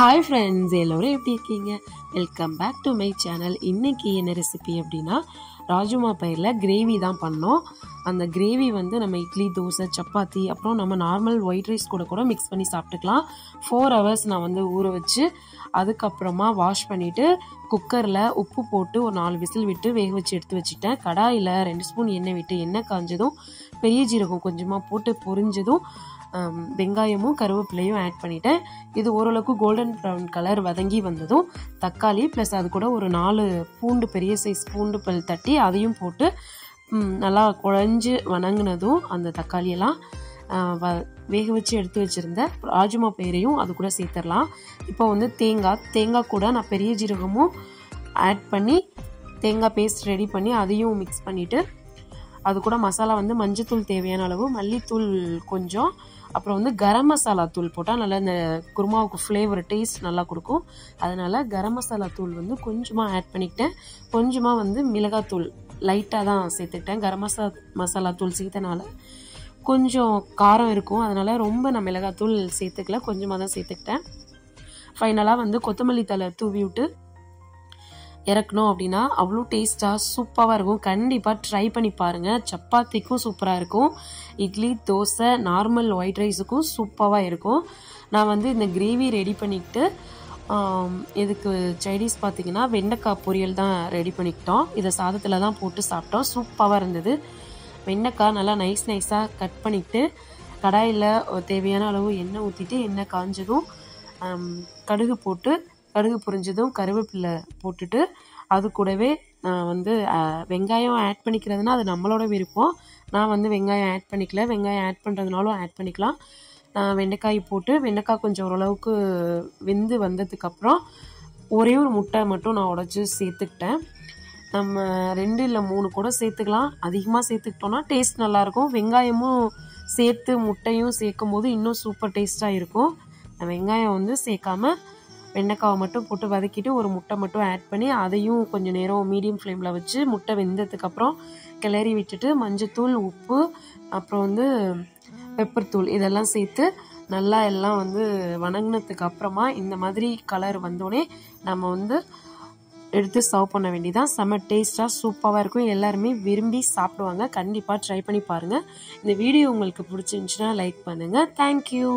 Hi friends, எல்லோரும் எப்படி இருக்கீங்க? Welcome back to my channel. இன்றைக்கி என்ன ரெசிபி அப்படின்னா, ராஜ்மா பயிரில் கிரேவி தான் பண்ணோம். அந்த கிரேவி வந்து நம்ம இட்லி, தோசை, சப்பாத்தி, அப்புறம் நம்ம நார்மல் ஒயிட் ரைஸ் கூட மிக்ஸ் பண்ணி சாப்பிட்டுக்கலாம். 4 hours நான் வந்து ஊற வச்சு அதுக்கப்புறமா வாஷ் பண்ணிவிட்டு குக்கரில் உப்பு போட்டு ஒரு 4 விசில் விட்டு வேக வச்சு எடுத்து வச்சுட்டேன். கடாயில் 2 ஸ்பூன் எண்ணெய் விட்டு எண்ணெய் காஞ்சதும் பெரிய ஜீரகம் கொஞ்சமாக போட்டு பொரிஞ்சதும் வெங்காயமும் கருவேப்பிலையும் ஆட் பண்ணிட்டேன். இது ஓரளவுக்கு கோல்டன் ப்ரௌன் கலர் வதங்கி வந்ததும் தக்காளி ப்ளஸ் அது கூட ஒரு 4 பூண்டு, பெரிய சைஸ் பூண்டு பல் தட்டி அதையும் போட்டு நல்லா குழஞ்சு வணங்கினதும் அந்த தக்காளியெல்லாம் வேக வச்சு எடுத்து வச்சுருந்த ராஜ்மா பயிரையும் அது கூட சேர்த்துடலாம். இப்போ வந்து தேங்காய் கூட நான் பெரிய ஜீரகமும் ஆட் பண்ணி தேங்காய் பேஸ்ட் ரெடி பண்ணி அதையும் மிக்ஸ் பண்ணிவிட்டு அது கூட மசாலா வந்து மஞ்சத்தூள் தேவையான அளவு, மல்லித்தூள் கொஞ்சம், அப்புறம் வந்து கரம் மசாலா தூள் போட்டால் நல்லா இந்த குருமாவுக்கு ஃப்ளேவர் டேஸ்ட் நல்லா கொடுக்கும். அதனால் கரம் மசாலா தூள் வந்து கொஞ்சமாக ஆட் பண்ணிக்கிட்டேன். கொஞ்சமாக வந்து மிளகாத்தூள் லைட்டாக தான் சேர்த்துக்கிட்டேன். கரம் மசாலா தூள் சேர்த்தனால கொஞ்சம் காரம் இருக்கும், அதனால் ரொம்ப நான் மிளகாத்தூள் சேர்த்துக்கல, கொஞ்சமாக தான் சேர்த்துக்கிட்டேன். ஃபைனலாக வந்து கொத்தமல்லி தழை தூவி விட்டு இறக்கணும் அப்படின்னா அவ்வளோ டேஸ்ட்டாக சூப்பராக இருக்கும். கண்டிப்பாக ட்ரை பண்ணி பாருங்கள். சப்பாத்திக்கும் சூப்பராக இருக்கும், இட்லி, தோசை, நார்மல் ஒயிட் ரைஸுக்கும் சூப்பராக இருக்கும். நான் வந்து இந்த கிரேவி ரெடி பண்ணிக்கிட்டு இதுக்கு சைனீஸ் பார்த்திங்கன்னா வெண்டைக்காய் பொரியல் தான் ரெடி பண்ணிக்கிட்டோம். இதை சாதத்தில் தான் போட்டு சாப்பிட்டோம். சூப்பராக இருந்தது. வெண்டைக்காய் நல்லா நைஸாக கட் பண்ணிவிட்டு கடாயில் தேவையான அளவு எண்ணெய் ஊற்றிட்டு எண்ணெய் காஞ்சதும் கடுகு பொரிஞ்சதும் கருவேப்பிலை போட்டுட்டு அது கூடவே நான் வந்து வெங்காயம் ஆட் பண்ணிக்கிறதுனா அது நம்மளோட விருப்பம். நான் வந்து வெங்காயம் ஆட் பண்ணிக்கல, வெங்காயம் ஆட் பண்ணுறதுனாலும் ஆட் பண்ணிக்கலாம். நான் வெண்டைக்காய் போட்டு வெண்டைக்காய் கொஞ்சம் ஓரளவுக்கு வெந்து வந்ததுக்கப்புறம் ஒரே ஒரு முட்டை மட்டும் நான் உடைச்சி சேர்த்துக்கிட்டேன். நம்ம 2 இல்லை 3 கூட சேர்த்துக்கலாம். அதிகமாக சேர்த்துக்கிட்டோன்னா டேஸ்ட் நல்லாயிருக்கும். வெங்காயமும் சேர்த்து முட்டையும் சேர்க்கும் போது இன்னும் சூப்பர் டேஸ்ட்டாக இருக்கும். நான் வெங்காயம் வந்து சேர்க்காம வெண்டைக்காவை மட்டும் போட்டு வதக்கிட்டு ஒரு முட்டை மட்டும் ஆட் பண்ணி அதையும் கொஞ்சம் நேரம் மீடியம் ஃப்ளேமில் வச்சு முட்டை வெந்ததுக்கப்புறம் கிளறி விட்டுட்டு மஞ்சத்தூள், உப்பு, அப்புறம் வந்து பெப்பர் தூள் இதெல்லாம் சேர்த்து நல்லா எல்லாம் வந்து வணங்கினதுக்கு அப்புறமா இந்த மாதிரி கலர் வந்தோடனே நம்ம வந்து எடுத்து சர்வ் பண்ண வேண்டியதான். செம்ம டேஸ்ட்டாக சூப்பராக இருக்கும். எல்லாருமே விரும்பி சாப்பிடுவாங்க. கண்டிப்பாக ட்ரை பண்ணி பாருங்கள். இந்த வீடியோ உங்களுக்கு பிடிச்சிருந்துச்சுன்னா லைக் பண்ணுங்கள். தேங்க்யூ.